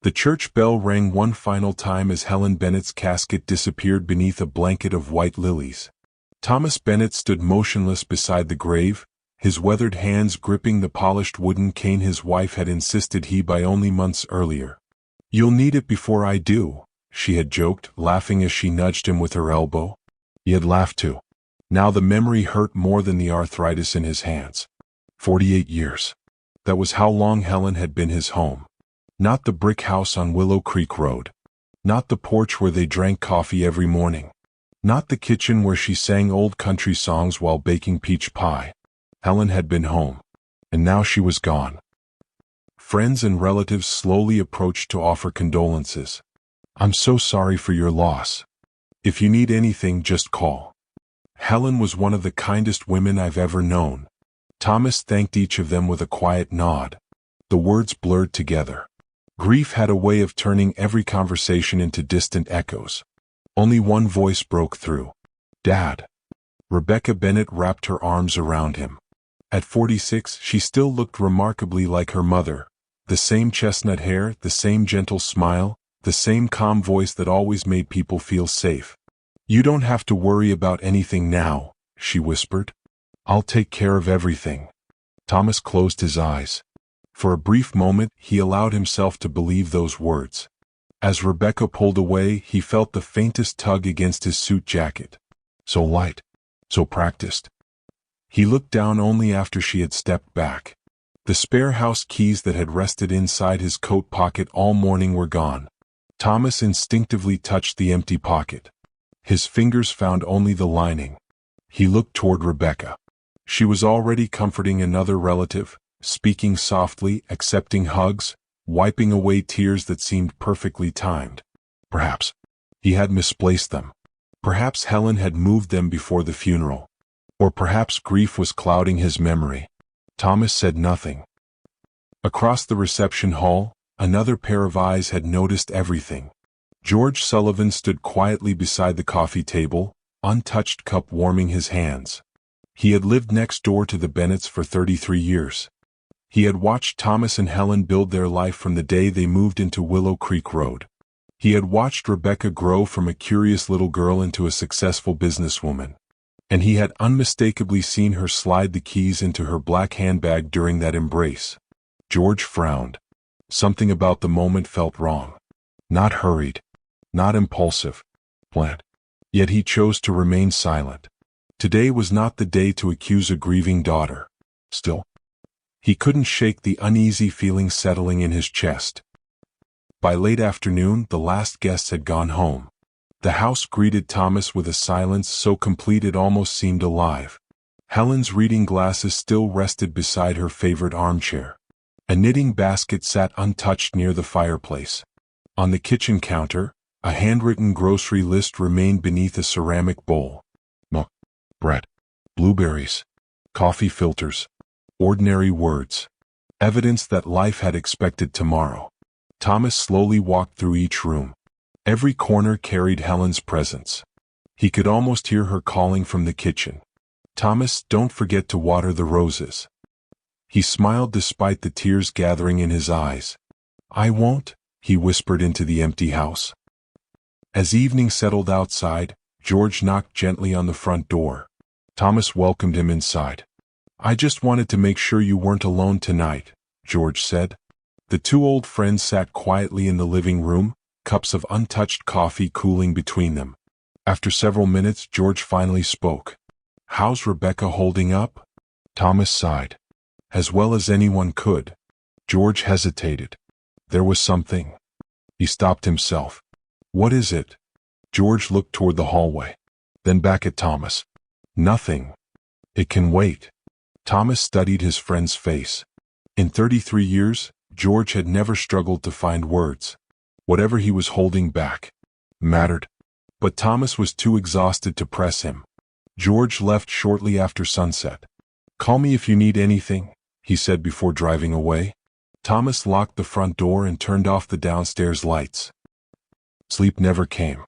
The church bell rang one final time as Helen Bennett's casket disappeared beneath a blanket of white lilies. Thomas Bennett stood motionless beside the grave, his weathered hands gripping the polished wooden cane his wife had insisted he buy only months earlier. "You'll need it before I do," she had joked, laughing as she nudged him with her elbow. He had laughed too. Now the memory hurt more than the arthritis in his hands. 48 years. That was how long Helen had been his home. Not the brick house on Willow Creek Road. Not the porch where they drank coffee every morning. Not the kitchen where she sang old country songs while baking peach pie. Helen had been home. And now she was gone. Friends and relatives slowly approached to offer condolences. "I'm so sorry for your loss. If you need anything, just call." Helen was one of the kindest women I've ever known. Thomas thanked each of them with a quiet nod. The words blurred together. Grief had a way of turning every conversation into distant echoes. Only one voice broke through. "Dad." Rebecca Bennett wrapped her arms around him. At 46, she still looked remarkably like her mother. The same chestnut hair, the same gentle smile, the same calm voice that always made people feel safe. "You don't have to worry about anything now," she whispered. "I'll take care of everything." Thomas closed his eyes. For a brief moment, he allowed himself to believe those words. As Rebecca pulled away, he felt the faintest tug against his suit jacket. So light, so practiced. He looked down only after she had stepped back. The spare house keys that had rested inside his coat pocket all morning were gone. Thomas instinctively touched the empty pocket. His fingers found only the lining. He looked toward Rebecca. She was already comforting another relative, speaking softly, accepting hugs, wiping away tears that seemed perfectly timed. Perhaps he had misplaced them. Perhaps Helen had moved them before the funeral. Or perhaps grief was clouding his memory. Thomas said nothing. Across the reception hall, another pair of eyes had noticed everything. George Sullivan stood quietly beside the coffee table, untouched cup warming his hands. He had lived next door to the Bennetts for 33 years. He had watched Thomas and Helen build their life from the day they moved into Willow Creek Road. He had watched Rebecca grow from a curious little girl into a successful businesswoman. And he had unmistakably seen her slide the keys into her black handbag during that embrace. George frowned. Something about the moment felt wrong. Not hurried. Not impulsive. Planned. Yet he chose to remain silent. Today was not the day to accuse a grieving daughter. Still, he couldn't shake the uneasy feeling settling in his chest. By late afternoon, the last guests had gone home. The house greeted Thomas with a silence so complete it almost seemed alive. Helen's reading glasses still rested beside her favorite armchair. A knitting basket sat untouched near the fireplace. On the kitchen counter, a handwritten grocery list remained beneath a ceramic bowl. Milk, bread, blueberries, coffee filters. Ordinary words. Evidence that life had expected tomorrow. Thomas slowly walked through each room. Every corner carried Helen's presence. He could almost hear her calling from the kitchen. "Thomas, don't forget to water the roses." He smiled despite the tears gathering in his eyes. "I won't," he whispered into the empty house. As evening settled outside, George knocked gently on the front door. Thomas welcomed him inside. "I just wanted to make sure you weren't alone tonight," George said. The two old friends sat quietly in the living room, cups of untouched coffee cooling between them. After several minutes, George finally spoke. "How's Rebecca holding up?" Thomas sighed. "As well as anyone could." George hesitated. There was something. He stopped himself. "What is it?" George looked toward the hallway. Then back at Thomas. "Nothing. It can wait." Thomas studied his friend's face. In 33 years, George had never struggled to find words. Whatever he was holding back mattered. But Thomas was too exhausted to press him. George left shortly after sunset. "Call me if you need anything," he said before driving away. Thomas locked the front door and turned off the downstairs lights. Sleep never came.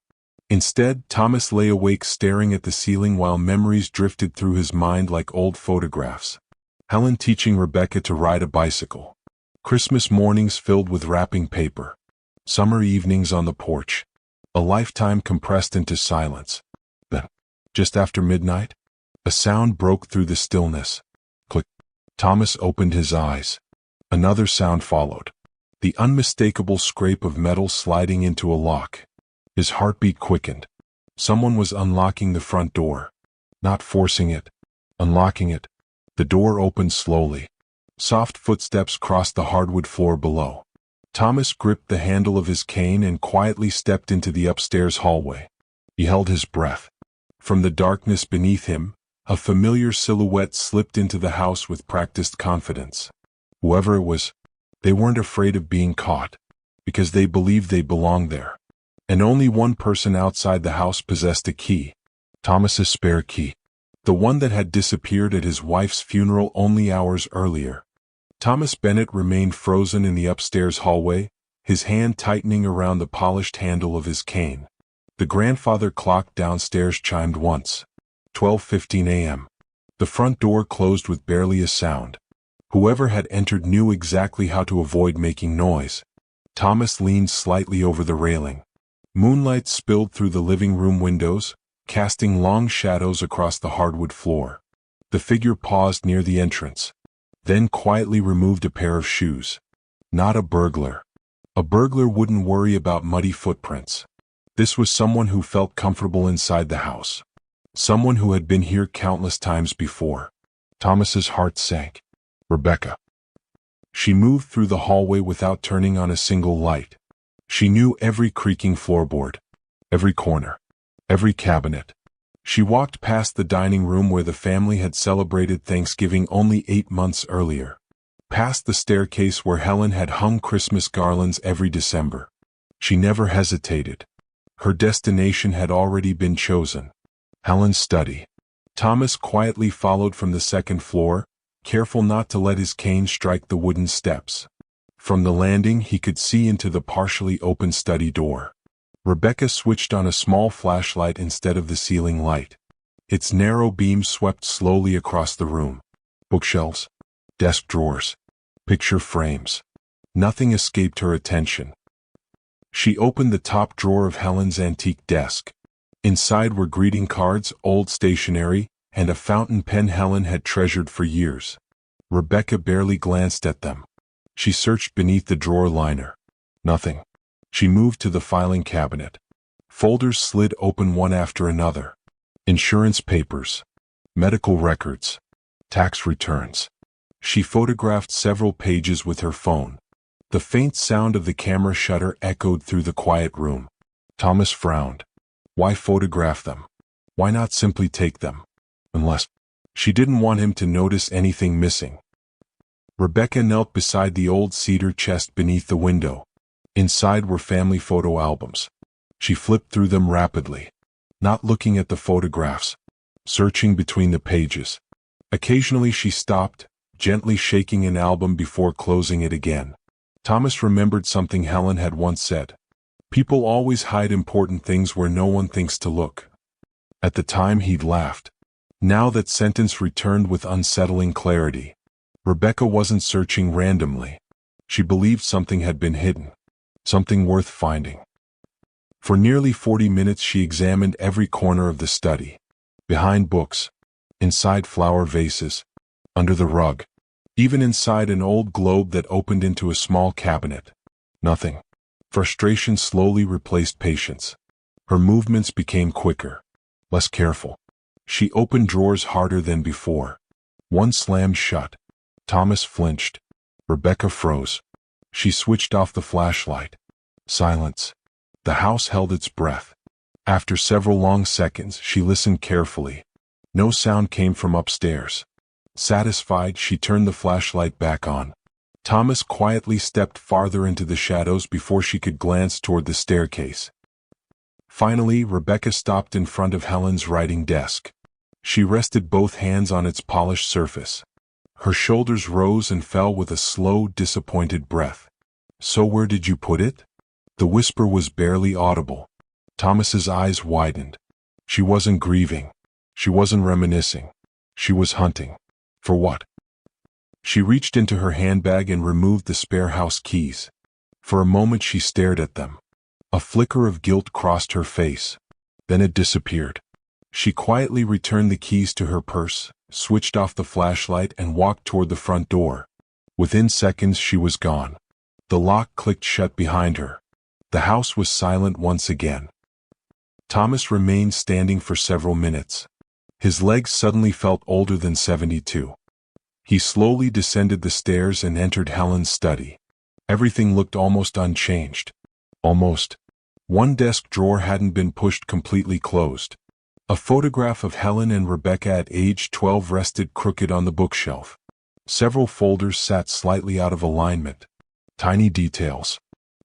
Instead, Thomas lay awake staring at the ceiling while memories drifted through his mind like old photographs. Helen teaching Rebecca to ride a bicycle. Christmas mornings filled with wrapping paper. Summer evenings on the porch. A lifetime compressed into silence. Then, just after midnight, a sound broke through the stillness. Click. Thomas opened his eyes. Another sound followed. The unmistakable scrape of metal sliding into a lock. His heartbeat quickened. Someone was unlocking the front door. Not forcing it. Unlocking it. The door opened slowly. Soft footsteps crossed the hardwood floor below. Thomas gripped the handle of his cane and quietly stepped into the upstairs hallway. He held his breath. From the darkness beneath him, a familiar silhouette slipped into the house with practiced confidence. Whoever it was, they weren't afraid of being caught, because they believed they belonged there. And only one person outside the house possessed a key. Thomas's spare key. The one that had disappeared at his wife's funeral only hours earlier. Thomas Bennett remained frozen in the upstairs hallway, his hand tightening around the polished handle of his cane. The grandfather clock downstairs chimed once. 12:15 a.m. The front door closed with barely a sound. Whoever had entered knew exactly how to avoid making noise. Thomas leaned slightly over the railing. Moonlight spilled through the living room windows, casting long shadows across the hardwood floor. The figure paused near the entrance, then quietly removed a pair of shoes. Not a burglar. A burglar wouldn't worry about muddy footprints. This was someone who felt comfortable inside the house. Someone who had been here countless times before. Thomas's heart sank. Rebecca. She moved through the hallway without turning on a single light. She knew every creaking floorboard, every corner, every cabinet. She walked past the dining room where the family had celebrated Thanksgiving only 8 months earlier. Past the staircase where Helen had hung Christmas garlands every December. She never hesitated. Her destination had already been chosen. Helen's study. Thomas quietly followed from the second floor, careful not to let his cane strike the wooden steps. From the landing he could see into the partially open study door. Rebecca switched on a small flashlight instead of the ceiling light. Its narrow beam swept slowly across the room. Bookshelves, desk drawers, picture frames. Nothing escaped her attention. She opened the top drawer of Helen's antique desk. Inside were greeting cards, old stationery, and a fountain pen Helen had treasured for years. Rebecca barely glanced at them. She searched beneath the drawer liner. Nothing. She moved to the filing cabinet. Folders slid open one after another. Insurance papers, medical records, tax returns. She photographed several pages with her phone. The faint sound of the camera shutter echoed through the quiet room. Thomas frowned. Why photograph them? Why not simply take them? Unless she didn't want him to notice anything missing. Rebecca knelt beside the old cedar chest beneath the window. Inside were family photo albums. She flipped through them rapidly, not looking at the photographs, searching between the pages. Occasionally she stopped, gently shaking an album before closing it again. Thomas remembered something Helen had once said. People always hide important things where no one thinks to look. At the time he'd laughed. Now that sentence returned with unsettling clarity. Rebecca wasn't searching randomly. She believed something had been hidden. Something worth finding. For nearly 40 minutes she examined every corner of the study. Behind books, inside flower vases, under the rug, even inside an old globe that opened into a small cabinet. Nothing. Frustration slowly replaced patience. Her movements became quicker, less careful. She opened drawers harder than before. One slammed shut. Thomas flinched. Rebecca froze. She switched off the flashlight. Silence. The house held its breath. After several long seconds, she listened carefully. No sound came from upstairs. Satisfied, she turned the flashlight back on. Thomas quietly stepped farther into the shadows before she could glance toward the staircase. Finally, Rebecca stopped in front of Helen's writing desk. She rested both hands on its polished surface. Her shoulders rose and fell with a slow, disappointed breath. So where did you put it? The whisper was barely audible. Thomas's eyes widened. She wasn't grieving. She wasn't reminiscing. She was hunting. For what? She reached into her handbag and removed the spare house keys. For a moment she stared at them. A flicker of guilt crossed her face. Then it disappeared. She quietly returned the keys to her purse, switched off the flashlight and walked toward the front door. Within seconds she was gone. The lock clicked shut behind her. The house was silent once again. Thomas remained standing for several minutes. His legs suddenly felt older than 72. He slowly descended the stairs and entered Helen's study. Everything looked almost unchanged. Almost. One desk drawer hadn't been pushed completely closed. A photograph of Helen and Rebecca at age 12 rested crooked on the bookshelf. Several folders sat slightly out of alignment. Tiny details.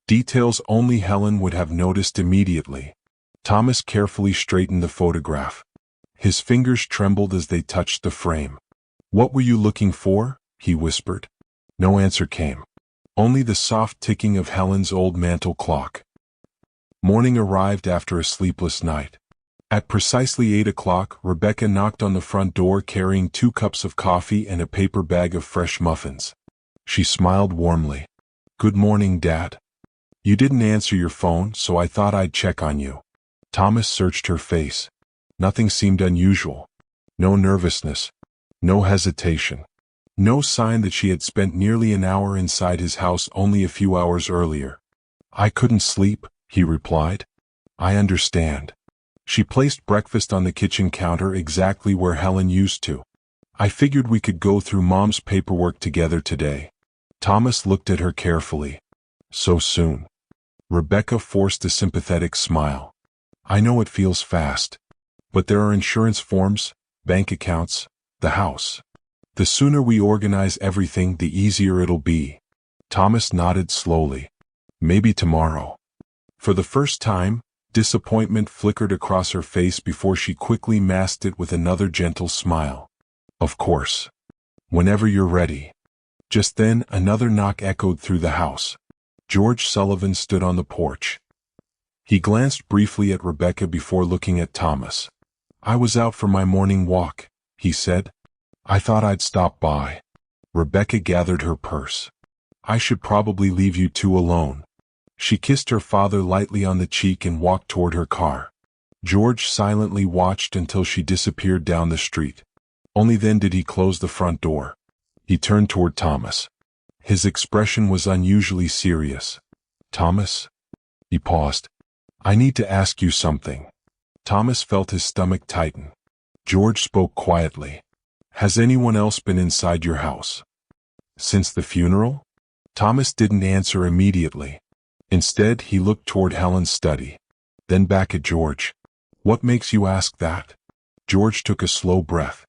Details only Helen would have noticed immediately. Thomas carefully straightened the photograph. His fingers trembled as they touched the frame. "What were you looking for?" he whispered. No answer came. Only the soft ticking of Helen's old mantel clock. Morning arrived after a sleepless night. At precisely 8 o'clock, Rebecca knocked on the front door carrying 2 cups of coffee and a paper bag of fresh muffins. She smiled warmly. "Good morning, Dad. You didn't answer your phone, so I thought I'd check on you." Thomas searched her face. Nothing seemed unusual. No nervousness. No hesitation. No sign that she had spent nearly an hour inside his house only a few hours earlier. "I couldn't sleep," he replied. "I understand." She placed breakfast on the kitchen counter exactly where Helen used to. "I figured we could go through Mom's paperwork together today." Thomas looked at her carefully. "So soon?" Rebecca forced a sympathetic smile. "I know it feels fast. But there are insurance forms, bank accounts, the house. The sooner we organize everything, the easier it'll be." Thomas nodded slowly. "Maybe tomorrow." For the first time, disappointment flickered across her face before she quickly masked it with another gentle smile. "Of course. Whenever you're ready." Just then, another knock echoed through the house. George Sullivan stood on the porch. He glanced briefly at Rebecca before looking at Thomas. "I was out for my morning walk," he said. "I thought I'd stop by." Rebecca gathered her purse. "I should probably leave you two alone." She kissed her father lightly on the cheek and walked toward her car. George silently watched until she disappeared down the street. Only then did he close the front door. He turned toward Thomas. His expression was unusually serious. "Thomas?" He paused. "I need to ask you something." Thomas felt his stomach tighten. George spoke quietly. "Has anyone else been inside your house since the funeral?" Thomas didn't answer immediately. Instead, he looked toward Helen's study. Then back at George. "What makes you ask that?" George took a slow breath.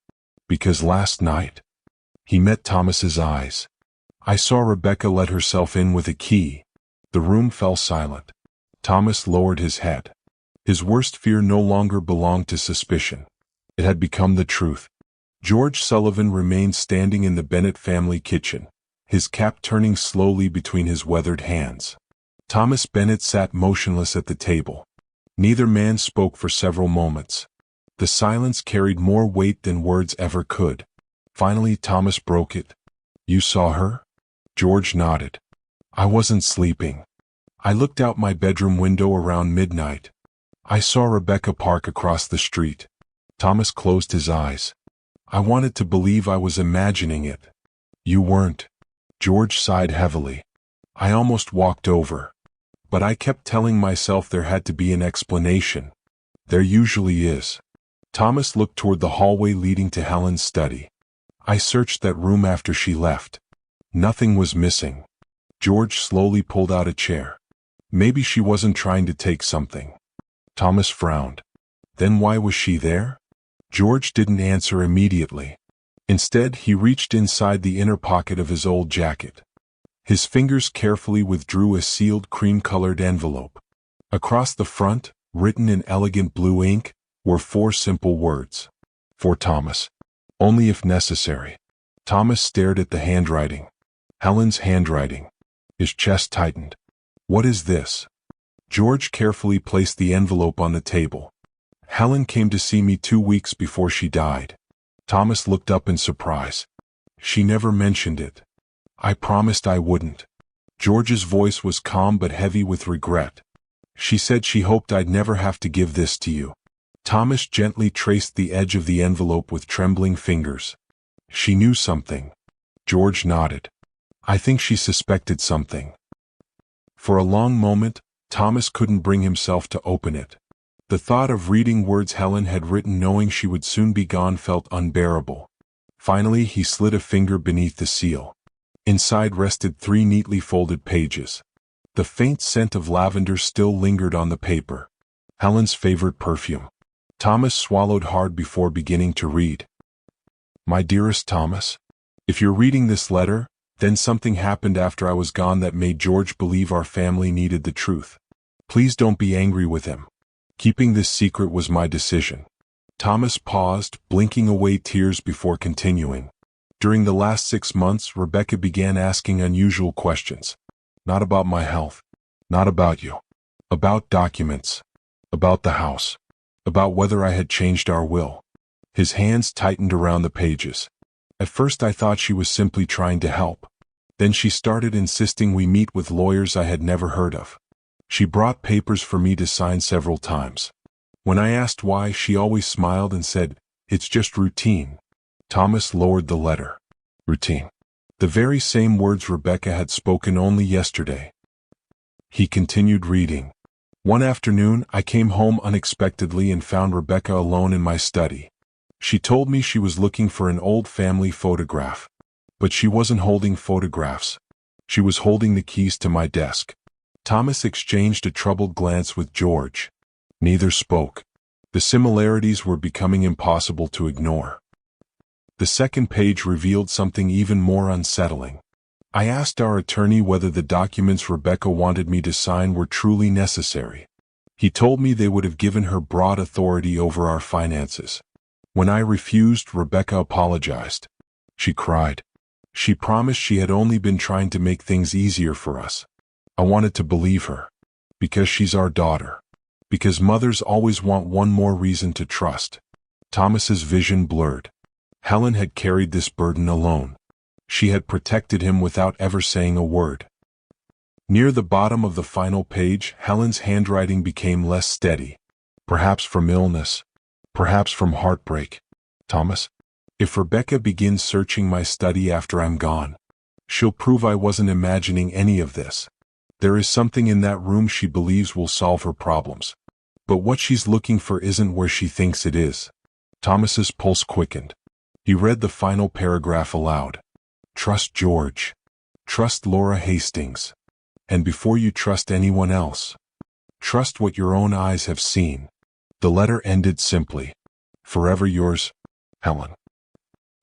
"Because last night." He met Thomas's eyes. "I saw Rebecca let herself in with a key." The room fell silent. Thomas lowered his head. His worst fear no longer belonged to suspicion. It had become the truth. George Sullivan remained standing in the Bennett family kitchen, his cap turning slowly between his weathered hands. Thomas Bennett sat motionless at the table. Neither man spoke for several moments. The silence carried more weight than words ever could. Finally, Thomas broke it. "You saw her?" George nodded. "I wasn't sleeping. I looked out my bedroom window around midnight. I saw Rebecca park across the street." Thomas closed his eyes. "I wanted to believe I was imagining it." "You weren't." George sighed heavily. "I almost walked over. But I kept telling myself there had to be an explanation. There usually is." Thomas looked toward the hallway leading to Helen's study. "I searched that room after she left. Nothing was missing." George slowly pulled out a chair. "Maybe she wasn't trying to take something." Thomas frowned. "Then why was she there?" George didn't answer immediately. Instead, he reached inside the inner pocket of his old jacket. His fingers carefully withdrew a sealed cream-colored envelope. Across the front, written in elegant blue ink, were 4 simple words. "For Thomas. Only if necessary." Thomas stared at the handwriting. Helen's handwriting. His chest tightened. "What is this?" George carefully placed the envelope on the table. "Helen came to see me 2 weeks before she died." Thomas looked up in surprise. "She never mentioned it." "I promised I wouldn't." George's voice was calm but heavy with regret. "She said she hoped I'd never have to give this to you." Thomas gently traced the edge of the envelope with trembling fingers. "She knew something." George nodded. "I think she suspected something." For a long moment, Thomas couldn't bring himself to open it. The thought of reading words Helen had written knowing she would soon be gone felt unbearable. Finally, he slid a finger beneath the seal. Inside rested 3 neatly folded pages. The faint scent of lavender still lingered on the paper. Helen's favorite perfume. Thomas swallowed hard before beginning to read. "My dearest Thomas, if you're reading this letter, then something happened after I was gone that made George believe our family needed the truth. Please don't be angry with him. Keeping this secret was my decision." Thomas paused, blinking away tears before continuing. "During the last 6 months, Rebecca began asking unusual questions. Not about my health. Not about you. About documents. About the house. About whether I had changed our will." His hands tightened around the pages. "At first I thought she was simply trying to help. Then she started insisting we meet with lawyers I had never heard of. She brought papers for me to sign several times. When I asked why, she always smiled and said, 'It's just routine.'" Thomas lowered the letter. Routine. The very same words Rebecca had spoken only yesterday. He continued reading. "One afternoon, I came home unexpectedly and found Rebecca alone in my study. She told me she was looking for an old family photograph. But she wasn't holding photographs. She was holding the keys to my desk." Thomas exchanged a troubled glance with George. Neither spoke. The similarities were becoming impossible to ignore. The second page revealed something even more unsettling. "I asked our attorney whether the documents Rebecca wanted me to sign were truly necessary. He told me they would have given her broad authority over our finances. When I refused, Rebecca apologized. She cried. She promised she had only been trying to make things easier for us. I wanted to believe her. Because she's our daughter. Because mothers always want one more reason to trust." Thomas's vision blurred. Helen had carried this burden alone. She had protected him without ever saying a word. Near the bottom of the final page, Helen's handwriting became less steady. "Perhaps from illness. Perhaps from heartbreak. Thomas, if Rebecca begins searching my study after I'm gone, she'll prove I wasn't imagining any of this. There is something in that room she believes will solve her problems. But what she's looking for isn't where she thinks it is." Thomas's pulse quickened. He read the final paragraph aloud. "Trust George. Trust Laura Hastings. And before you trust anyone else, trust what your own eyes have seen." The letter ended simply. "Forever yours, Helen."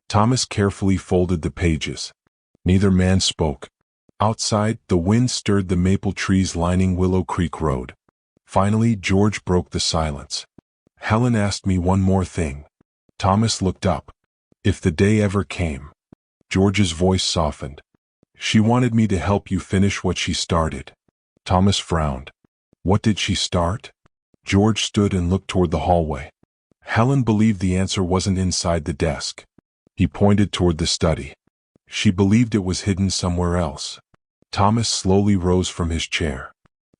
Thomas carefully folded the pages. Neither man spoke. Outside, the wind stirred the maple trees lining Willow Creek Road. Finally, George broke the silence. "Helen asked me one more thing." Thomas looked up. "If the day ever came." George's voice softened. "She wanted me to help you finish what she started." Thomas frowned. "What did she start?" George stood and looked toward the hallway. Helen believed the answer wasn't inside the desk. He pointed toward the study. She believed it was hidden somewhere else. Thomas slowly rose from his chair.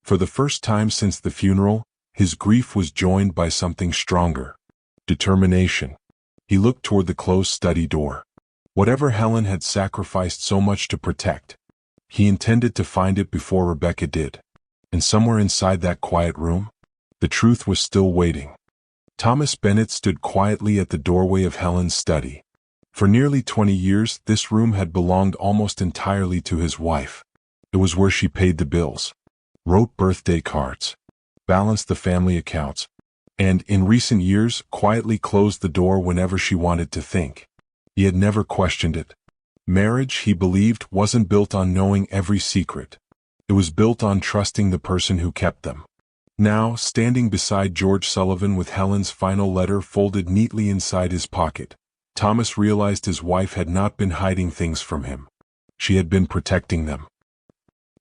For the first time since the funeral, his grief was joined by something stronger. Determination. He looked toward the closed study door. Whatever Helen had sacrificed so much to protect, he intended to find it before Rebecca did. And somewhere inside that quiet room, the truth was still waiting. Thomas Bennett stood quietly at the doorway of Helen's study. For nearly 20 years, this room had belonged almost entirely to his wife. It was where she paid the bills, wrote birthday cards, balanced the family accounts, and, in recent years, quietly closed the door whenever she wanted to think. He had never questioned it. Marriage, he believed, wasn't built on knowing every secret. It was built on trusting the person who kept them. Now, standing beside George Sullivan with Helen's final letter folded neatly inside his pocket, Thomas realized his wife had not been hiding things from him. She had been protecting them.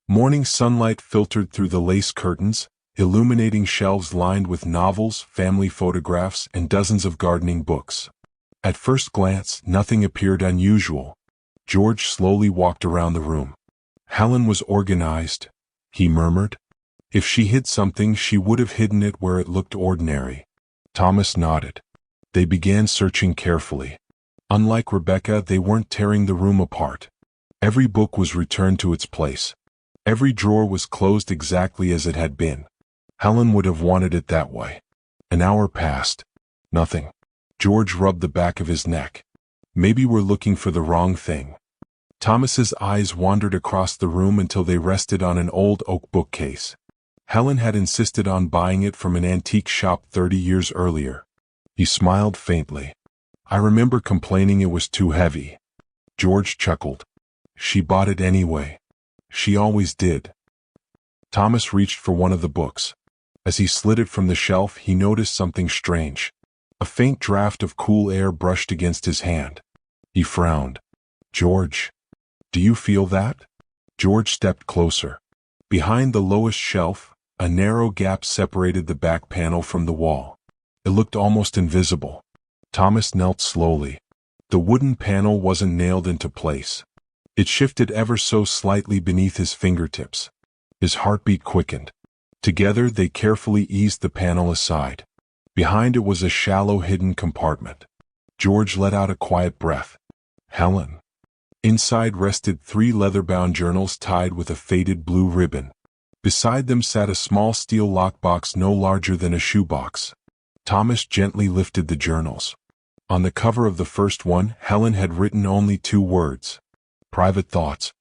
Morning sunlight filtered through the lace curtains, illuminating shelves lined with novels, family photographs, and dozens of gardening books. At first glance, nothing appeared unusual. George slowly walked around the room. Helen was organized, he murmured. If she hid something, she would have hidden it where it looked ordinary. Thomas nodded. They began searching carefully. Unlike Rebecca, they weren't tearing the room apart. Every book was returned to its place. Every drawer was closed exactly as it had been. Helen would have wanted it that way. An hour passed. Nothing. George rubbed the back of his neck. Maybe we're looking for the wrong thing. Thomas's eyes wandered across the room until they rested on an old oak bookcase. Helen had insisted on buying it from an antique shop 30 years earlier. He smiled faintly. I remember complaining it was too heavy. George chuckled. She bought it anyway. She always did. Thomas reached for one of the books. As he slid it from the shelf, he noticed something strange. A faint draft of cool air brushed against his hand. He frowned. George, do you feel that? George stepped closer. Behind the lowest shelf, a narrow gap separated the back panel from the wall. It looked almost invisible. Thomas knelt slowly. The wooden panel wasn't nailed into place. It shifted ever so slightly beneath his fingertips. His heartbeat quickened. Together they carefully eased the panel aside. Behind it was a shallow hidden compartment. George let out a quiet breath. Helen. Inside rested 3 leather-bound journals tied with a faded blue ribbon. Beside them sat a small steel lockbox no larger than a shoebox. Thomas gently lifted the journals. On the cover of the first one, Helen had written only 2 words. Private thoughts.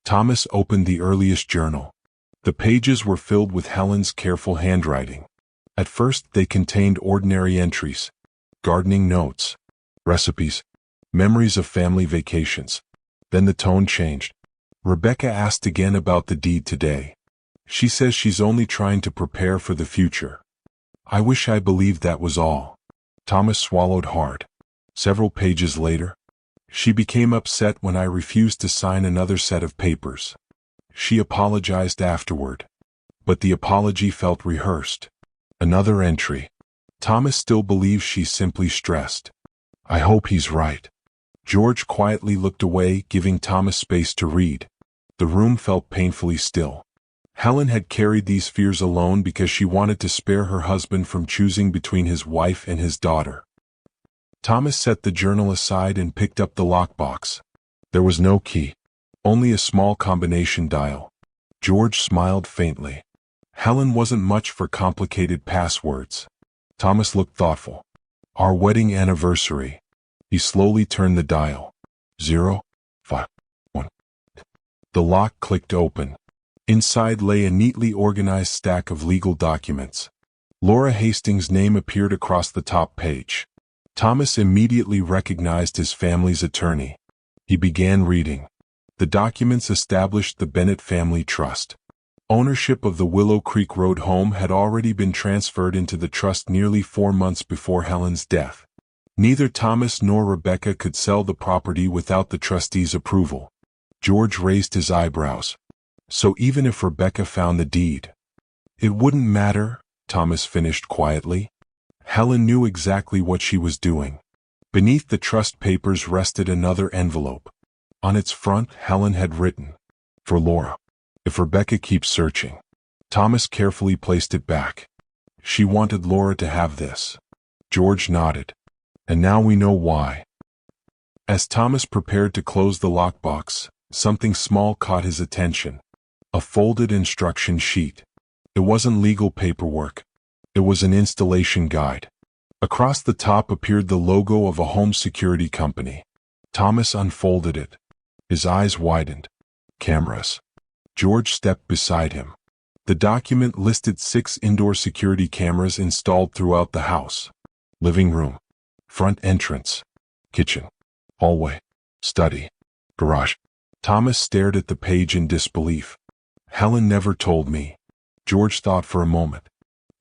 Thomas opened the earliest journal. The pages were filled with Helen's careful handwriting. At first they contained ordinary entries. Gardening notes. Recipes. Memories of family vacations. Then the tone changed. Rebecca asked again about the deed today. She says she's only trying to prepare for the future. I wish I believed that was all. Thomas swallowed hard. Several pages later, she became upset when I refused to sign another set of papers. She apologized afterward, but the apology felt rehearsed. Another entry. Thomas still believes she's simply stressed. I hope he's right. George quietly looked away, giving Thomas space to read. The room felt painfully still. Helen had carried these fears alone because she wanted to spare her husband from choosing between his wife and his daughter. Thomas set the journal aside and picked up the lockbox. There was no key, only a small combination dial. George smiled faintly. Helen wasn't much for complicated passwords. Thomas looked thoughtful. Our wedding anniversary. He slowly turned the dial. 0, 5, 1. The lock clicked open. Inside lay a neatly organized stack of legal documents. Laura Hastings' name appeared across the top page. Thomas immediately recognized his family's attorney. He began reading. The documents established the Bennett Family Trust. Ownership of the Willow Creek Road home had already been transferred into the trust nearly 4 months before Helen's death. Neither Thomas nor Rebecca could sell the property without the trustees' approval. George raised his eyebrows. So even if Rebecca found the deed, it wouldn't matter, Thomas finished quietly. Helen knew exactly what she was doing. Beneath the trust papers rested another envelope. On its front, Helen had written, For Laura. If Rebecca keeps searching. Thomas carefully placed it back. She wanted Laura to have this. George nodded. And now we know why. As Thomas prepared to close the lockbox, something small caught his attention. A folded instruction sheet. It wasn't legal paperwork. It was an installation guide. Across the top appeared the logo of a home security company. Thomas unfolded it. His eyes widened. Cameras. George stepped beside him. The document listed 6 indoor security cameras installed throughout the house. Living room. Front entrance. Kitchen. Hallway. Study. Garage. Thomas stared at the page in disbelief. Helen never told me. George thought for a moment.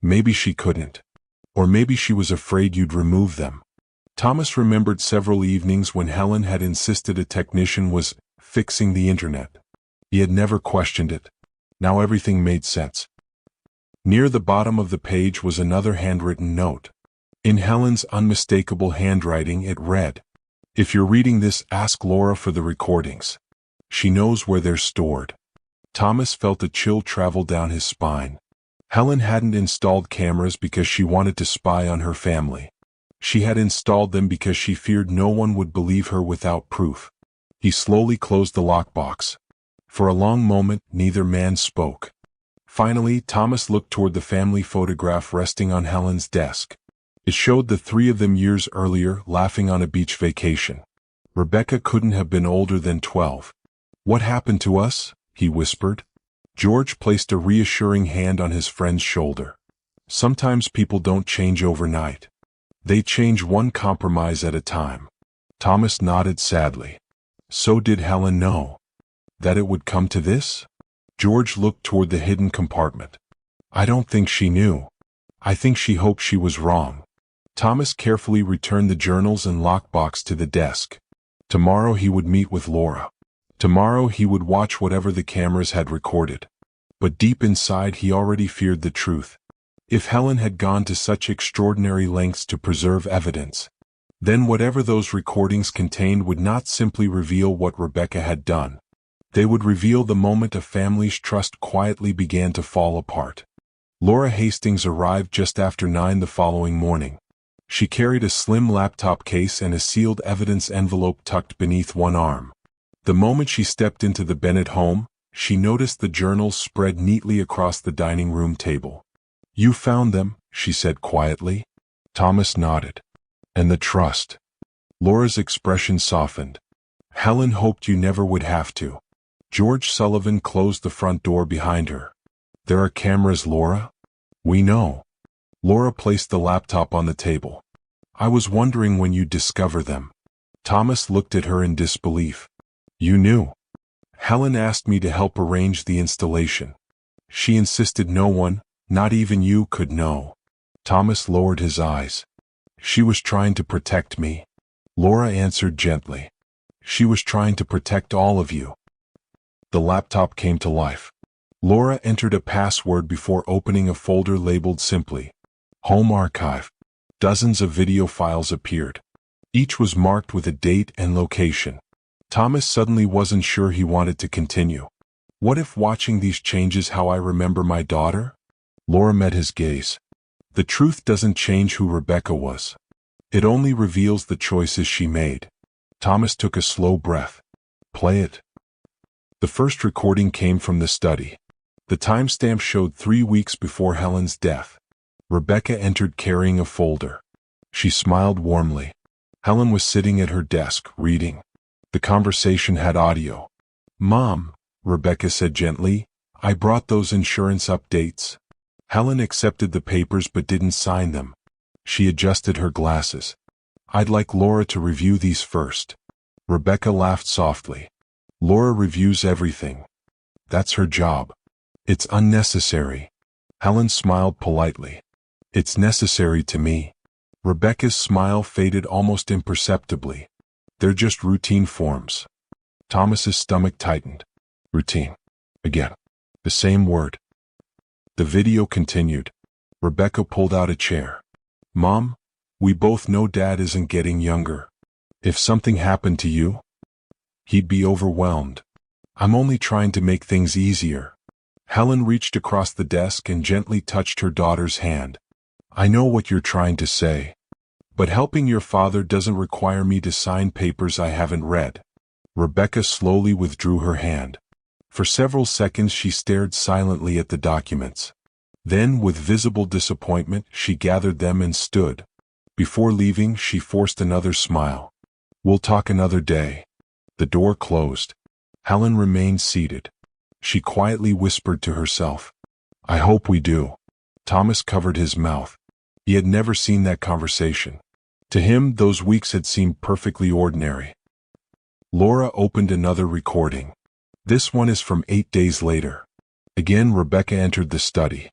Maybe she couldn't. Or maybe she was afraid you'd remove them. Thomas remembered several evenings when Helen had insisted a technician was fixing the internet. He had never questioned it. Now everything made sense. Near the bottom of the page was another handwritten note. In Helen's unmistakable handwriting it read, If you're reading this, ask Laura for the recordings. She knows where they're stored. Thomas felt a chill travel down his spine. Helen hadn't installed cameras because she wanted to spy on her family. She had installed them because she feared no one would believe her without proof. He slowly closed the lockbox. For a long moment, neither man spoke. Finally, Thomas looked toward the family photograph resting on Helen's desk. It showed the three of them years earlier, laughing on a beach vacation. Rebecca couldn't have been older than 12. "What happened to us?" he whispered. George placed a reassuring hand on his friend's shoulder. "Sometimes people don't change overnight. They change one compromise at a time." Thomas nodded sadly. So did Helen know that it would come to this? George looked toward the hidden compartment. "I don't think she knew. I think she hoped she was wrong." Thomas carefully returned the journals and lockbox to the desk. Tomorrow he would meet with Laura. Tomorrow he would watch whatever the cameras had recorded. But deep inside he already feared the truth. If Helen had gone to such extraordinary lengths to preserve evidence, then whatever those recordings contained would not simply reveal what Rebecca had done. They would reveal the moment a family's trust quietly began to fall apart. Laura Hastings arrived just after 9 the following morning. She carried a slim laptop case and a sealed evidence envelope tucked beneath one arm. The moment she stepped into the Bennett home, she noticed the journals spread neatly across the dining room table. "You found them," she said quietly. Thomas nodded. "And the trust." Laura's expression softened. "Helen hoped you never would have to." George Sullivan closed the front door behind her. "There are cameras, Laura?" "We know." Laura placed the laptop on the table. "I was wondering when you'd discover them." Thomas looked at her in disbelief. "You knew?" "Helen asked me to help arrange the installation. She insisted no one, not even you, could know." Thomas lowered his eyes. "She was trying to protect me," Laura answered gently. "She was trying to protect all of you." The laptop came to life. Laura entered a password before opening a folder labeled simply Home Archive. Dozens of video files appeared. Each was marked with a date and location. Thomas suddenly wasn't sure he wanted to continue. What if watching these changes how I remember my daughter? Laura met his gaze. "The truth doesn't change who Rebecca was. It only reveals the choices she made." Thomas took a slow breath. "Play it." The first recording came from the study. The timestamp showed 3 weeks before Helen's death. Rebecca entered carrying a folder. She smiled warmly. Helen was sitting at her desk, reading. The conversation had audio. "Mom," Rebecca said gently, "I brought those insurance updates." Helen accepted the papers but didn't sign them. She adjusted her glasses. "I'd like Laura to review these first." Rebecca laughed softly. "Laura reviews everything. That's her job." "It's unnecessary." Helen smiled politely. "It's necessary to me." Rebecca's smile faded almost imperceptibly. "They're just routine forms." Thomas's stomach tightened. Routine. Again. The same word. The video continued. Rebecca pulled out a chair. "Mom, we both know Dad isn't getting younger. If something happened to you, he'd be overwhelmed. I'm only trying to make things easier." Helen reached across the desk and gently touched her daughter's hand. "I know what you're trying to say. But helping your father doesn't require me to sign papers I haven't read." Rebecca slowly withdrew her hand. For several seconds she stared silently at the documents. Then, with visible disappointment, she gathered them and stood. Before leaving, she forced another smile. "We'll talk another day." The door closed. Helen remained seated. She quietly whispered to herself, "I hope we do." Thomas covered his mouth. He had never seen that conversation. To him, those weeks had seemed perfectly ordinary. Laura opened another recording. This one is from 8 days later. Again, Rebecca entered the study.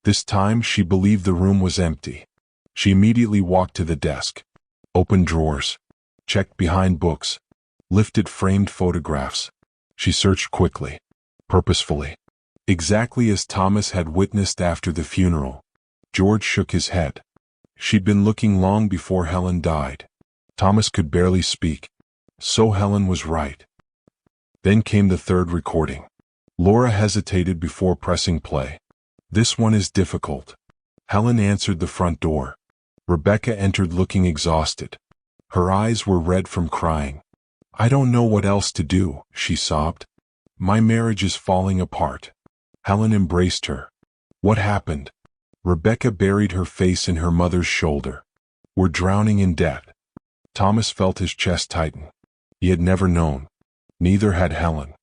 This time, she believed the room was empty. She immediately walked to the desk, opened drawers, checked behind books, lifted framed photographs. She searched quickly, purposefully. Exactly as Thomas had witnessed after the funeral. George shook his head. She'd been looking long before Helen died. Thomas could barely speak. So Helen was right. Then came the third recording. Laura hesitated before pressing play. "This one is difficult." Helen answered the front door. Rebecca entered looking exhausted. Her eyes were red from crying. "I don't know what else to do," she sobbed. "My marriage is falling apart." Helen embraced her. "What happened?" Rebecca buried her face in her mother's shoulder. "We're drowning in debt." Thomas felt his chest tighten. He had never known. Neither had Helen.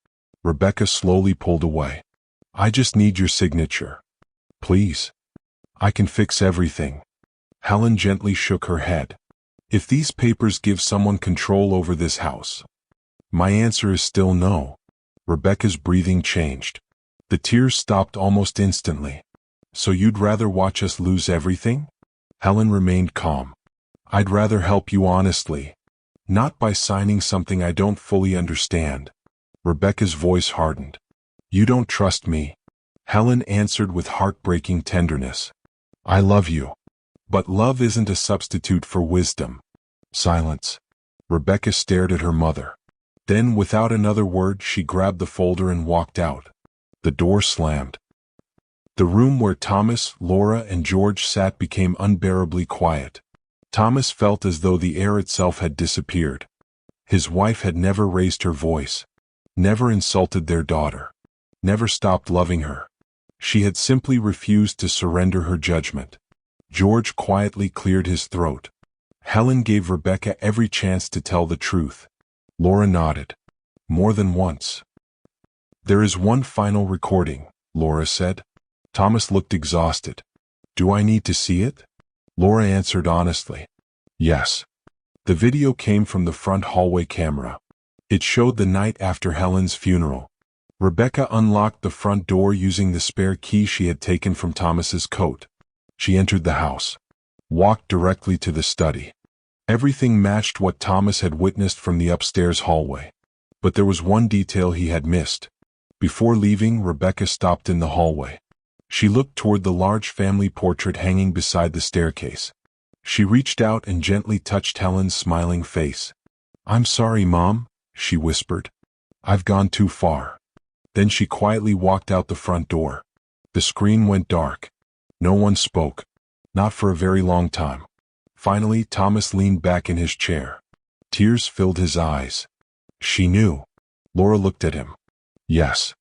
Rebecca slowly pulled away. "I just need your signature. Please. I can fix everything." Helen gently shook her head. "If these papers give someone control over this house." "My answer is still no." Rebecca's breathing changed. The tears stopped almost instantly. "So you'd rather watch us lose everything?" Helen remained calm. "I'd rather help you honestly. Not by signing something I don't fully understand." Rebecca's voice hardened. "You don't trust me." Helen answered with heartbreaking tenderness. "I love you. But love isn't a substitute for wisdom." Silence. Rebecca stared at her mother. Then, without another word, she grabbed the folder and walked out. The door slammed. The room where Thomas, Laura, and George sat became unbearably quiet. Thomas felt as though the air itself had disappeared. His wife had never raised her voice, never insulted their daughter, never stopped loving her. She had simply refused to surrender her judgment. George quietly cleared his throat. Helen gave Rebecca every chance to tell the truth. Laura nodded. More than once. "There is one final recording," Laura said. Thomas looked exhausted. "Do I need to see it?" Laura answered honestly. "Yes." The video came from the front hallway camera. It showed the night after Helen's funeral. Rebecca unlocked the front door using the spare key she had taken from Thomas's coat. She entered the house, walked directly to the study. Everything matched what Thomas had witnessed from the upstairs hallway. But there was one detail he had missed. Before leaving, Rebecca stopped in the hallway. She looked toward the large family portrait hanging beside the staircase. She reached out and gently touched Helen's smiling face. "I'm sorry, Mom," she whispered. "I've gone too far." Then she quietly walked out the front door. The screen went dark. No one spoke. Not for a very long time. Finally, Thomas leaned back in his chair. Tears filled his eyes. She knew. Laura looked at him. Yes.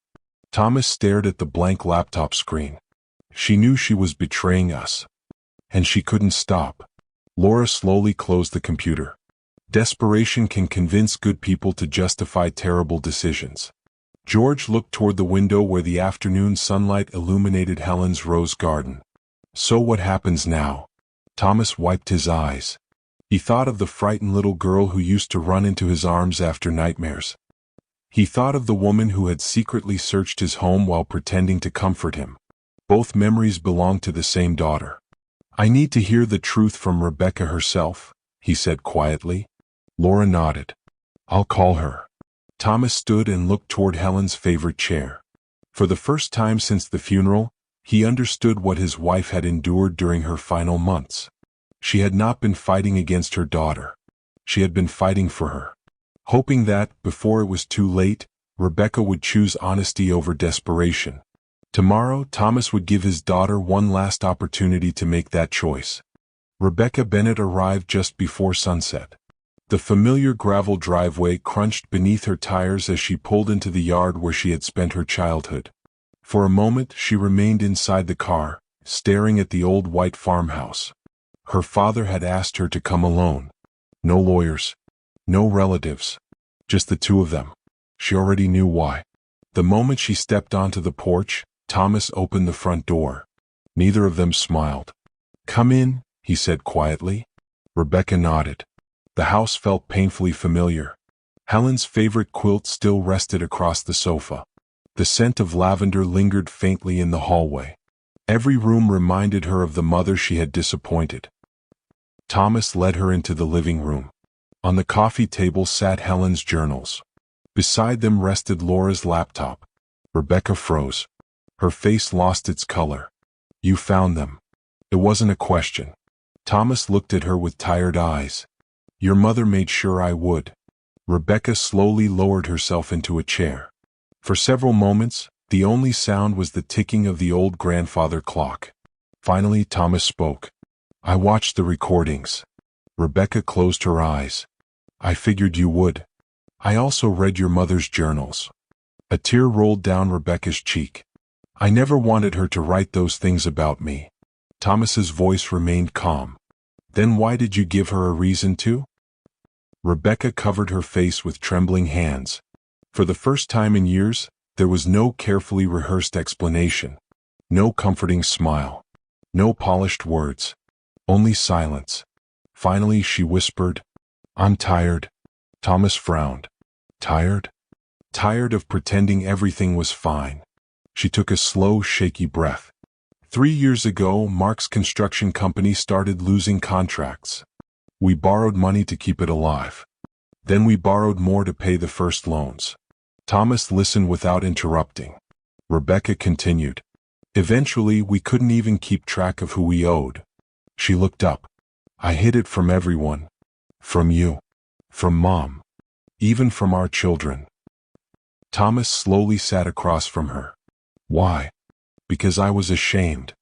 Thomas stared at the blank laptop screen. She knew she was betraying us. And she couldn't stop. Laura slowly closed the computer. Desperation can convince good people to justify terrible decisions. George looked toward the window where the afternoon sunlight illuminated Helen's rose garden. So what happens now? Thomas wiped his eyes. He thought of the frightened little girl who used to run into his arms after nightmares. He thought of the woman who had secretly searched his home while pretending to comfort him. Both memories belonged to the same daughter. "I need to hear the truth from Rebecca herself," he said quietly. Laura nodded. "I'll call her." Thomas stood and looked toward Helen's favorite chair. For the first time since the funeral, he understood what his wife had endured during her final months. She had not been fighting against her daughter. She had been fighting for her, hoping that, before it was too late, Rebecca would choose honesty over desperation. Tomorrow, Thomas would give his daughter one last opportunity to make that choice. Rebecca Bennett arrived just before sunset. The familiar gravel driveway crunched beneath her tires as she pulled into the yard where she had spent her childhood. For a moment, she remained inside the car, staring at the old white farmhouse. Her father had asked her to come alone. No lawyers, no relatives, just the two of them. She already knew why. The moment she stepped onto the porch, Thomas opened the front door. Neither of them smiled. "Come in," he said quietly. Rebecca nodded. The house felt painfully familiar. Helen's favorite quilt still rested across the sofa. The scent of lavender lingered faintly in the hallway. Every room reminded her of the mother she had disappointed. Thomas led her into the living room. On the coffee table sat Helen's journals. Beside them rested Laura's laptop. Rebecca froze. Her face lost its color. "You found them." It wasn't a question. Thomas looked at her with tired eyes. "Your mother made sure I would." Rebecca slowly lowered herself into a chair. For several moments, the only sound was the ticking of the old grandfather clock. Finally, Thomas spoke. I watched the recordings. Rebecca closed her eyes. I figured you would. I also read your mother's journals. A tear rolled down Rebecca's cheek. I never wanted her to write those things about me. Thomas's voice remained calm. Then why did you give her a reason to? Rebecca covered her face with trembling hands. For the first time in years, there was no carefully rehearsed explanation. No comforting smile. No polished words. Only silence. Finally, she whispered, I'm tired. Thomas frowned. Tired? Tired of pretending everything was fine. She took a slow, shaky breath. 3 years ago, Mark's construction company started losing contracts. We borrowed money to keep it alive. Then we borrowed more to pay the first loans. Thomas listened without interrupting. Rebecca continued. Eventually, we couldn't even keep track of who we owed. She looked up. I hid it from everyone. From you. From Mom. Even from our children. Thomas slowly sat across from her. Why? Because I was ashamed.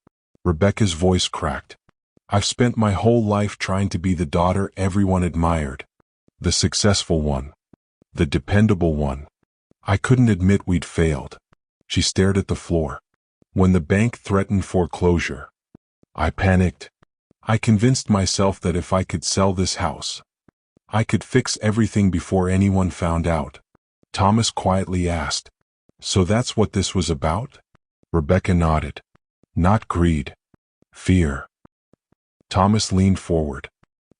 Rebecca's voice cracked. I've spent my whole life trying to be the daughter everyone admired. The successful one. The dependable one. I couldn't admit we'd failed. She stared at the floor. When the bank threatened foreclosure, I panicked. I convinced myself that if I could sell this house, I could fix everything before anyone found out. Thomas quietly asked, So that's what this was about? Rebecca nodded. Not greed. Fear. Thomas leaned forward.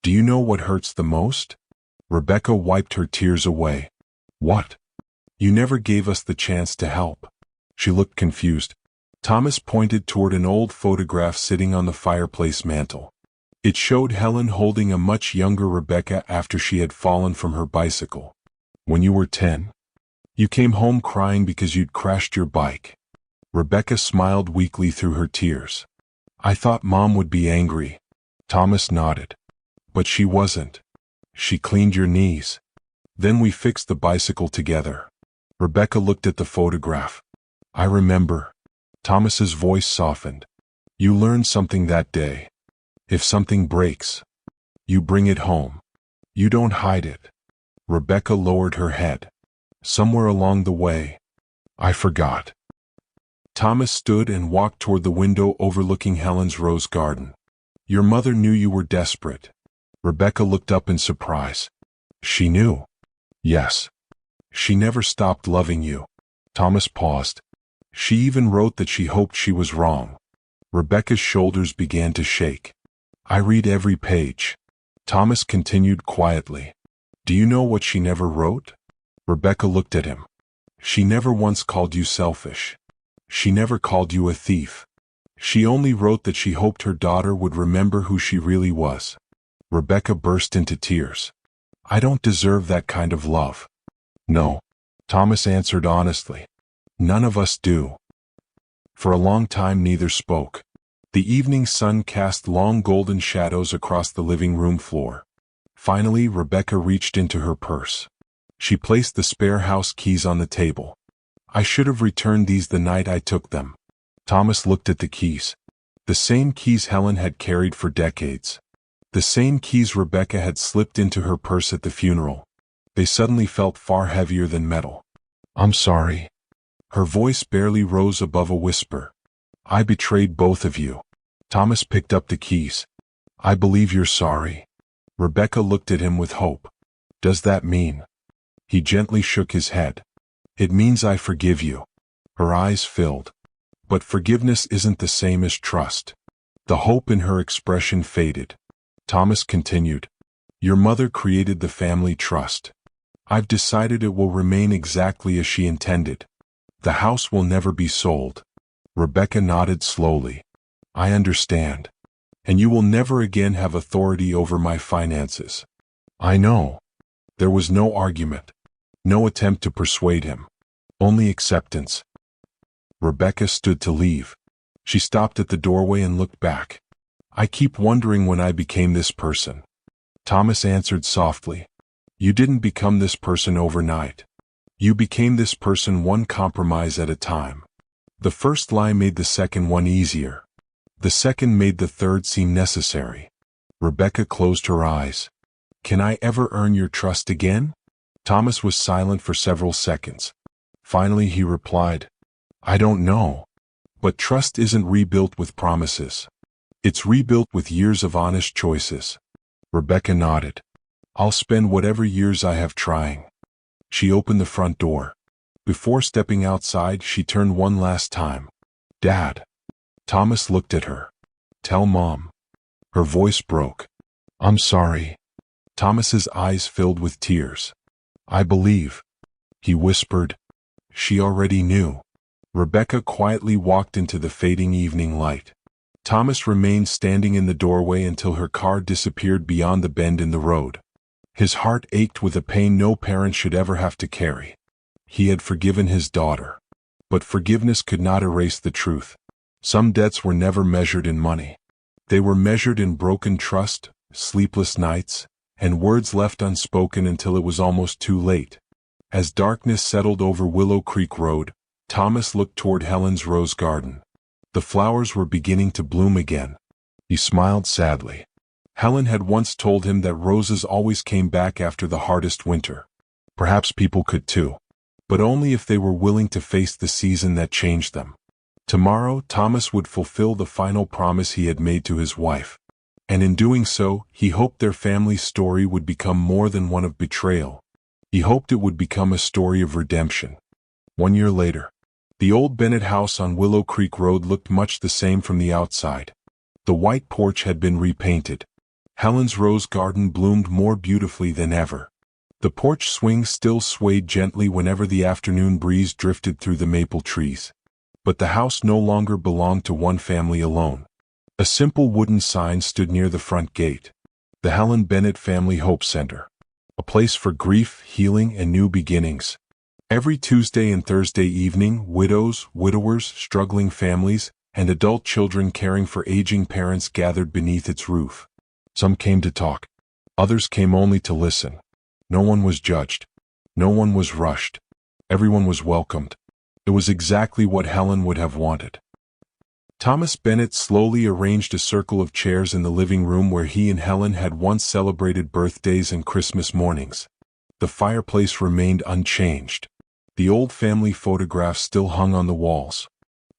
Do you know what hurts the most? Rebecca wiped her tears away. What? You never gave us the chance to help. She looked confused. Thomas pointed toward an old photograph sitting on the fireplace mantel. It showed Helen holding a much younger Rebecca after she had fallen from her bicycle. When you were 10, you came home crying because you'd crashed your bike. Rebecca smiled weakly through her tears. I thought Mom would be angry. Thomas nodded. But she wasn't. She cleaned your knees. Then we fixed the bicycle together. Rebecca looked at the photograph. I remember. Thomas's voice softened. You learned something that day. If something breaks, you bring it home. You don't hide it. Rebecca lowered her head. Somewhere along the way, I forgot. Thomas stood and walked toward the window overlooking Helen's rose garden. Your mother knew you were desperate. Rebecca looked up in surprise. She knew. Yes. She never stopped loving you. Thomas paused. She even wrote that she hoped she was wrong. Rebecca's shoulders began to shake. I read every page. Thomas continued quietly. Do you know what she never wrote? Rebecca looked at him. She never once called you selfish. She never called you a thief. She only wrote that she hoped her daughter would remember who she really was. Rebecca burst into tears. I don't deserve that kind of love. No. Thomas answered honestly. None of us do. For a long time neither spoke. The evening sun cast long golden shadows across the living room floor. Finally, Rebecca reached into her purse. She placed the spare house keys on the table. I should have returned these the night I took them. Thomas looked at the keys. The same keys Helen had carried for decades. The same keys Rebecca had slipped into her purse at the funeral. They suddenly felt far heavier than metal. I'm sorry. Her voice barely rose above a whisper. I betrayed both of you. Thomas picked up the keys. I believe you're sorry. Rebecca looked at him with hope. Does that mean? He gently shook his head. It means I forgive you. Her eyes filled. But forgiveness isn't the same as trust. The hope in her expression faded. Thomas continued. Your mother created the family trust. I've decided it will remain exactly as she intended. The house will never be sold. Rebecca nodded slowly. I understand. And you will never again have authority over my finances. I know. There was no argument. No attempt to persuade him. Only acceptance. Rebecca stood to leave. She stopped at the doorway and looked back. I keep wondering when I became this person. Thomas answered softly. You didn't become this person overnight. You became this person one compromise at a time. The first lie made the second one easier. The second made the third seem necessary. Rebecca closed her eyes. Can I ever earn your trust again? Thomas was silent for several seconds. Finally he replied, I don't know. But trust isn't rebuilt with promises. It's rebuilt with years of honest choices. Rebecca nodded. I'll spend whatever years I have trying. She opened the front door. Before stepping outside, she turned one last time. Dad. Thomas looked at her. Tell Mom. Her voice broke. I'm sorry. Thomas's eyes filled with tears. I believe. He whispered. She already knew. Rebecca quietly walked into the fading evening light. Thomas remained standing in the doorway until her car disappeared beyond the bend in the road. His heart ached with a pain no parent should ever have to carry. He had forgiven his daughter. But forgiveness could not erase the truth. Some debts were never measured in money. They were measured in broken trust, sleepless nights, and words left unspoken until it was almost too late. As darkness settled over Willow Creek Road, Thomas looked toward Helen's rose garden. The flowers were beginning to bloom again. He smiled sadly. Helen had once told him that roses always came back after the hardest winter. Perhaps people could too. But only if they were willing to face the season that changed them. Tomorrow, Thomas would fulfill the final promise he had made to his wife. And in doing so, he hoped their family's story would become more than one of betrayal. He hoped it would become a story of redemption. 1 year later, the old Bennett house on Willow Creek Road looked much the same from the outside. The white porch had been repainted. Helen's rose garden bloomed more beautifully than ever. The porch swing still swayed gently whenever the afternoon breeze drifted through the maple trees. But the house no longer belonged to one family alone. A simple wooden sign stood near the front gate. The Helen Bennett Family Hope Center. A place for grief, healing, and new beginnings. Every Tuesday and Thursday evening, widows, widowers, struggling families, and adult children caring for aging parents gathered beneath its roof. Some came to talk. Others came only to listen. No one was judged. No one was rushed. Everyone was welcomed. It was exactly what Helen would have wanted. Thomas Bennett slowly arranged a circle of chairs in the living room where he and Helen had once celebrated birthdays and Christmas mornings. The fireplace remained unchanged. The old family photographs still hung on the walls.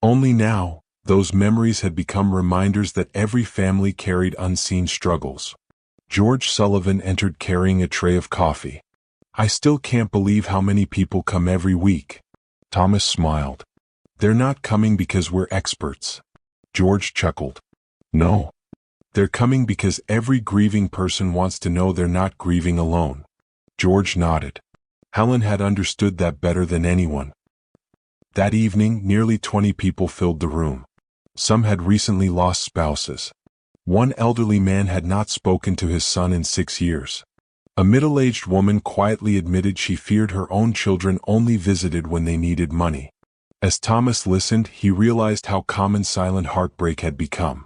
Only now, those memories had become reminders that every family carried unseen struggles. George Sullivan entered carrying a tray of coffee. I still can't believe how many people come every week. Thomas smiled. They're not coming because we're experts. George chuckled. No. They're coming because every grieving person wants to know they're not grieving alone. George nodded. Helen had understood that better than anyone. That evening, nearly 20 people filled the room. Some had recently lost spouses. One elderly man had not spoken to his son in 6 years. A middle-aged woman quietly admitted she feared her own children only visited when they needed money. As Thomas listened, he realized how common silent heartbreak had become.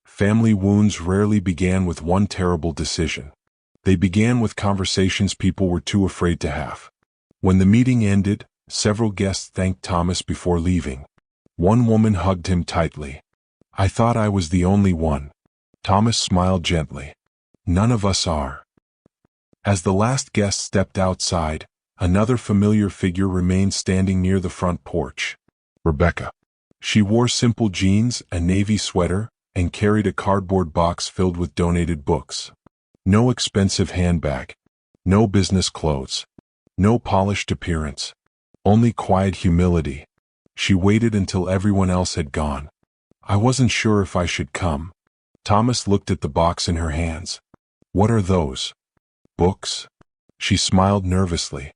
Family wounds rarely began with one terrible decision. They began with conversations people were too afraid to have. When the meeting ended, several guests thanked Thomas before leaving. One woman hugged him tightly. I thought I was the only one. Thomas smiled gently. None of us are. As the last guest stepped outside, another familiar figure remained standing near the front porch. Rebecca. She wore simple jeans, a navy sweater, and carried a cardboard box filled with donated books. No expensive handbag. No business clothes. No polished appearance. Only quiet humility. She waited until everyone else had gone. I wasn't sure if I should come. Thomas looked at the box in her hands. What are those? Books? She smiled nervously.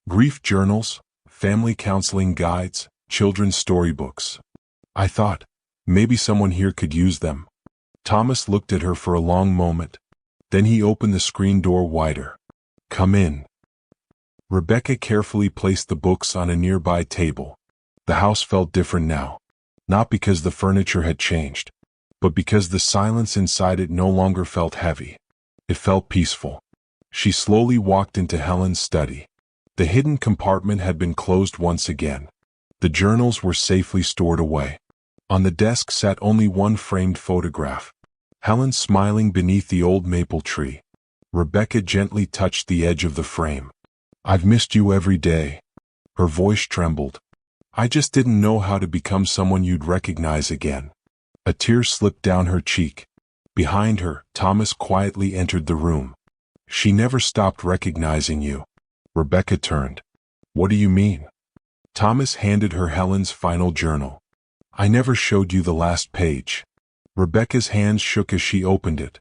Grief journals, family counseling guides, children's storybooks. I thought, maybe someone here could use them. Thomas looked at her for a long moment. Then he opened the screen door wider. Come in. Rebecca carefully placed the books on a nearby table. The house felt different now. Not because the furniture had changed, but because the silence inside it no longer felt heavy. It felt peaceful. She slowly walked into Helen's study. The hidden compartment had been closed once again. The journals were safely stored away. On the desk sat only one framed photograph. Helen smiling beneath the old maple tree. Rebecca gently touched the edge of the frame. "I've missed you every day." Her voice trembled. "I just didn't know how to become someone you'd recognize again." A tear slipped down her cheek. Behind her, Thomas quietly entered the room. "She never stopped recognizing you." Rebecca turned. "What do you mean?" Thomas handed her Helen's final journal. "I never showed you the last page." Rebecca's hands shook as she opened it.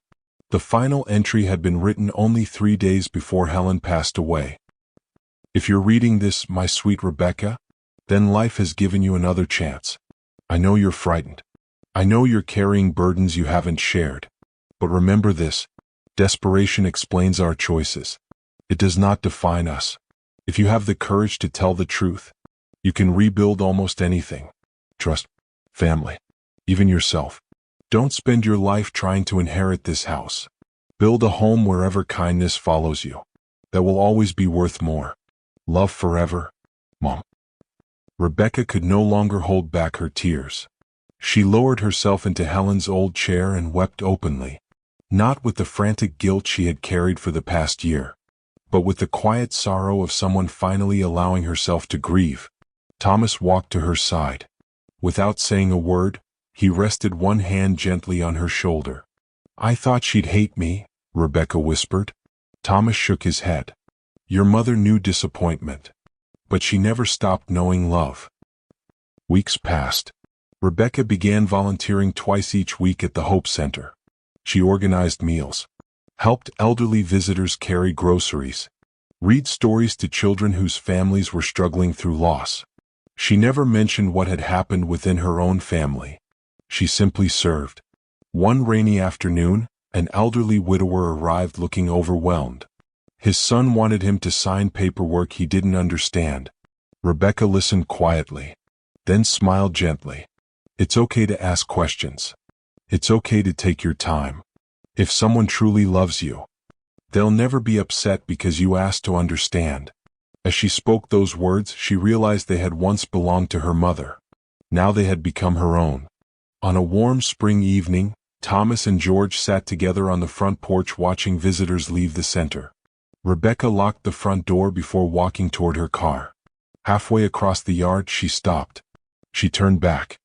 The final entry had been written only 3 days before Helen passed away. "If you're reading this, my sweet Rebecca, then life has given you another chance. I know you're frightened. I know you're carrying burdens you haven't shared. But remember this: desperation explains our choices. It does not define us. If you have the courage to tell the truth, you can rebuild almost anything. Trust family, even yourself. Don't spend your life trying to inherit this house. Build a home wherever kindness follows you. That will always be worth more. Love forever, Mom." Rebecca could no longer hold back her tears. She lowered herself into Helen's old chair and wept openly, not with the frantic guilt she had carried for the past year, but with the quiet sorrow of someone finally allowing herself to grieve. Thomas walked to her side. Without saying a word, he rested one hand gently on her shoulder. "I thought she'd hate me," Rebecca whispered. Thomas shook his head. "Your mother knew disappointment, but she never stopped knowing love." Weeks passed. Rebecca began volunteering twice each week at the Hope Center. She organized meals, helped elderly visitors carry groceries, read stories to children whose families were struggling through loss. She never mentioned what had happened within her own family. She simply served. One rainy afternoon, an elderly widower arrived looking overwhelmed. His son wanted him to sign paperwork he didn't understand. Rebecca listened quietly, then smiled gently. "It's okay to ask questions. It's okay to take your time. If someone truly loves you, they'll never be upset because you asked to understand." As she spoke those words, she realized they had once belonged to her mother. Now they had become her own. On a warm spring evening, Thomas and George sat together on the front porch watching visitors leave the center. Rebecca locked the front door before walking toward her car. Halfway across the yard, she stopped. She turned back.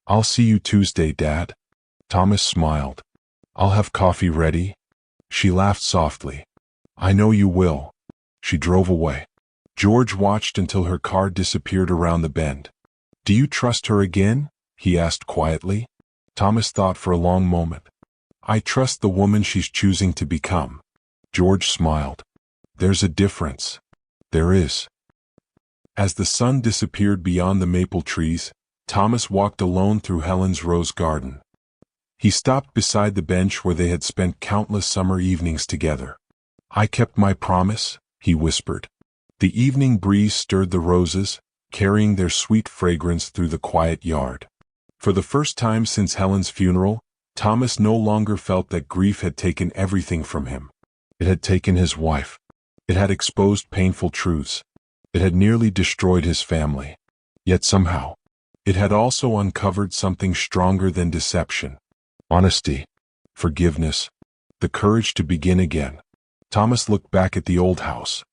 "I'll see you Tuesday, Dad." Thomas smiled. "I'll have coffee ready." She laughed softly. "I know you will." She drove away. George watched until her car disappeared around the bend. "Do you trust her again?" he asked quietly. Thomas thought for a long moment. "I trust the woman she's choosing to become." George smiled. "There's a difference." "There is." As the sun disappeared beyond the maple trees, Thomas walked alone through Helen's rose garden. He stopped beside the bench where they had spent countless summer evenings together. "I kept my promise," he whispered. The evening breeze stirred the roses, carrying their sweet fragrance through the quiet yard. For the first time since Helen's funeral, Thomas no longer felt that grief had taken everything from him. It had taken his wife. It had exposed painful truths. It had nearly destroyed his family. Yet somehow, it had also uncovered something stronger than deception. Honesty, forgiveness, the courage to begin again. Thomas looked back at the old house.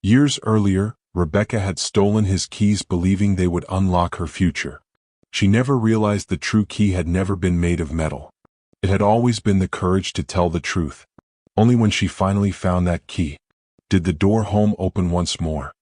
Years earlier, Rebecca had stolen his keys believing they would unlock her future. She never realized the true key had never been made of metal. It had always been the courage to tell the truth. Only when she finally found that key did the door home open once more.